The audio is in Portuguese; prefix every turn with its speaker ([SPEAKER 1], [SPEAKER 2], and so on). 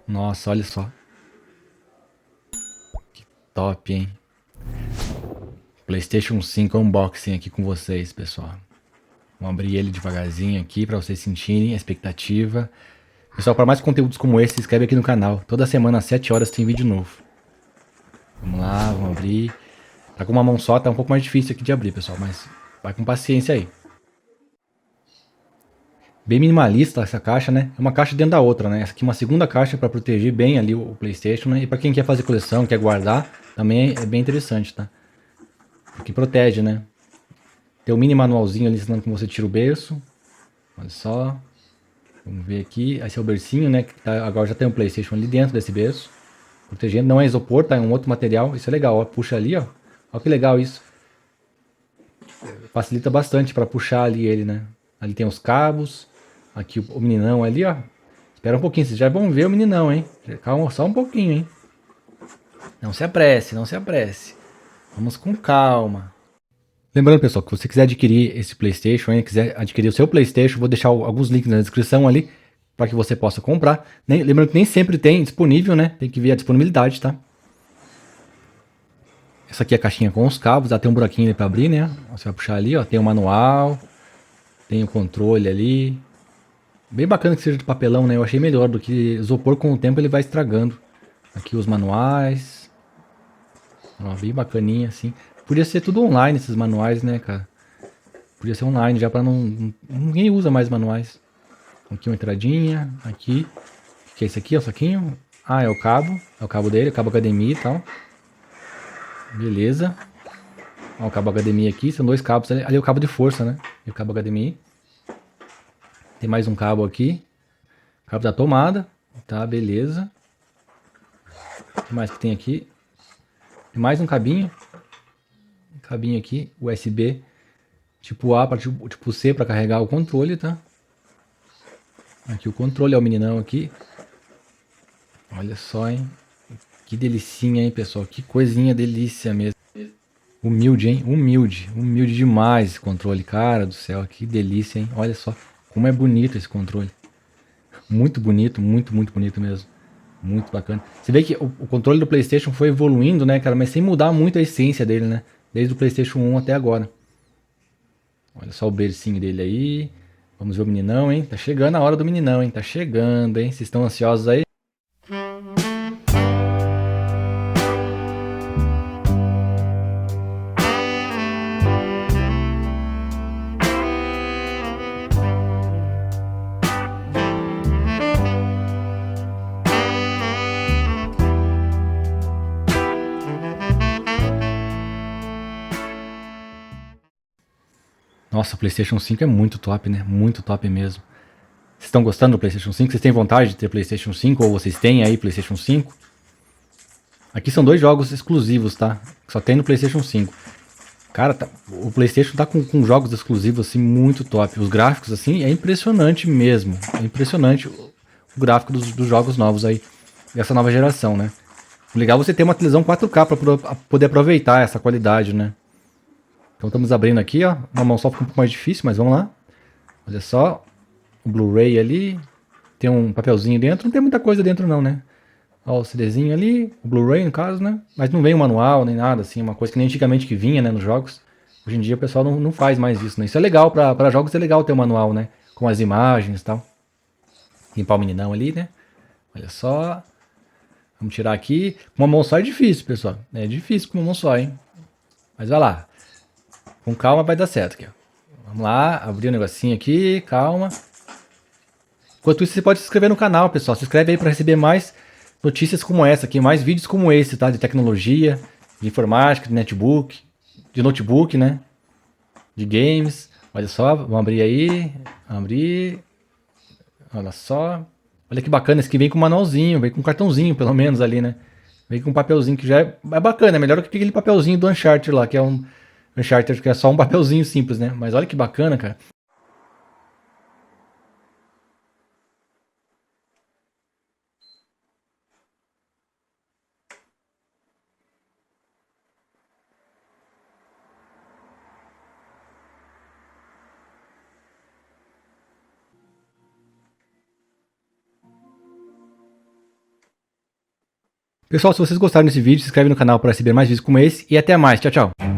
[SPEAKER 1] Nossa, olha só. Top, hein? PlayStation 5 unboxing aqui com vocês, pessoal. Vamos abrir ele devagarzinho aqui para vocês sentirem a expectativa. Pessoal, para mais conteúdos como esse, se inscreve aqui no canal. Toda semana às 7 horas tem vídeo novo. Vamos lá, vamos abrir. Tá com uma mão só, tá um pouco mais difícil aqui de abrir, pessoal, mas vai com paciência aí. Bem minimalista essa caixa, né? É uma caixa dentro da outra, né? Essa aqui é uma segunda caixa para proteger bem ali o PlayStation, né? E para quem quer fazer coleção, quer guardar, também é bem interessante, tá? Porque protege, né? Tem um mini manualzinho ali ensinando como você tira o berço. Olha só. Vamos ver aqui. Esse é o bercinho, né? Que tá, agora já tem um PlayStation ali dentro desse berço. Protegendo. Não é isopor, tá? É um outro material. Isso é legal, ó. Puxa ali, ó. Olha que legal isso. Facilita bastante para puxar ali ele, né? Ali tem os cabos. Aqui o meninão ali, ó. Espera um pouquinho, vocês já vão ver o meninão, hein? Calma, só um pouquinho, hein? Não se apresse, não se apresse. Vamos com calma. Lembrando, pessoal, que se você quiser adquirir esse PlayStation, hein, quiser adquirir o seu PlayStation, vou deixar alguns links na descrição ali para que você possa comprar. Lembrando que nem sempre tem disponível, né? Tem que ver a disponibilidade, tá? Essa aqui é a caixinha com os cabos, tem um buraquinho ali para abrir, né? Você vai puxar ali, ó, tem o manual, tem o controle ali. Bem bacana que seja de papelão, né? Eu achei melhor do que isopor, com o tempo ele vai estragando. Aqui os manuais. Ó, bem bacaninha assim. Podia ser tudo online esses manuais, né, cara? Podia ser online já para ninguém usa mais manuais. Aqui uma entradinha, aqui. O que é isso aqui? É o saquinho? Ah, é o cabo. É o cabo dele, o cabo HDMI e tal. Beleza. Ó, o cabo HDMI aqui, são dois cabos. Ali é o cabo de força, né? E o cabo HDMI. Tem mais um cabo aqui. Cabo da tomada. Tá, beleza. O que mais que tem aqui? Tem mais um cabinho. Um cabinho aqui, USB. Tipo A para tipo C para carregar o controle, tá? Aqui o controle é o meninão aqui. Olha só, hein? Que delicinha, hein, pessoal? Que coisinha delícia mesmo. Humilde, hein? Humilde. Humilde demais esse controle. Cara do céu, que delícia, hein? Olha só como é bonito esse controle. Muito bonito, muito, muito bonito mesmo. Muito bacana. Você vê que o controle do PlayStation foi evoluindo, né, cara? Mas sem mudar muito a essência dele, né? Desde o PlayStation 1 até agora. Olha só o bercinho dele aí. Vamos ver o meninão, hein? Tá chegando a hora do meninão, hein? Tá chegando, hein? Vocês estão ansiosos aí? Nossa, o PlayStation 5 é muito top, né? Muito top mesmo. Vocês estão gostando do PlayStation 5? Vocês têm vontade de ter PlayStation 5? Ou vocês têm aí PlayStation 5? Aqui são dois jogos exclusivos, tá? Só tem no PlayStation 5. Cara, o PlayStation tá com jogos exclusivos assim muito top. Os gráficos assim é impressionante mesmo. É impressionante o gráfico dos jogos novos aí dessa nova geração, né? O legal é você ter uma televisão 4K para poder aproveitar essa qualidade, né? Então estamos abrindo aqui, ó. Uma mão só fica um pouco mais difícil, mas vamos lá. Olha só, o Blu-ray ali. Tem um papelzinho dentro. Não tem muita coisa dentro não, né? Ó, o CDzinho ali, o Blu-ray no caso, né? Mas não vem o manual nem nada, assim, uma coisa que nem antigamente que vinha, né, nos jogos. Hoje em dia o pessoal não faz mais isso, né? Isso é legal, pra jogos é legal ter o manual, né? Com as imagens e tal. Limpar o meninão ali, né? Olha só. Vamos tirar aqui. Com uma mão só é difícil, pessoal. É difícil com uma mão só, hein? Mas vai lá. Com calma vai dar certo aqui, ó. Vamos lá, abrir o negocinho aqui, calma. Enquanto isso, você pode se inscrever no canal, pessoal. Se inscreve aí para receber mais notícias como essa aqui, mais vídeos como esse, tá? De tecnologia, de informática, de notebook, né? De games. Olha só, vamos abrir aí. Abrir. Olha só. Olha que bacana, esse aqui vem com um manualzinho, vem com um cartãozinho, pelo menos ali, né? Vem com um papelzinho que já é bacana, é melhor do que aquele papelzinho do Uncharted lá, que é um Uncharted que é só um papelzinho simples, né? Mas olha que bacana, cara. Pessoal, se vocês gostaram desse vídeo, se inscreve no canal para receber mais vídeos como esse e até mais. Tchau, tchau.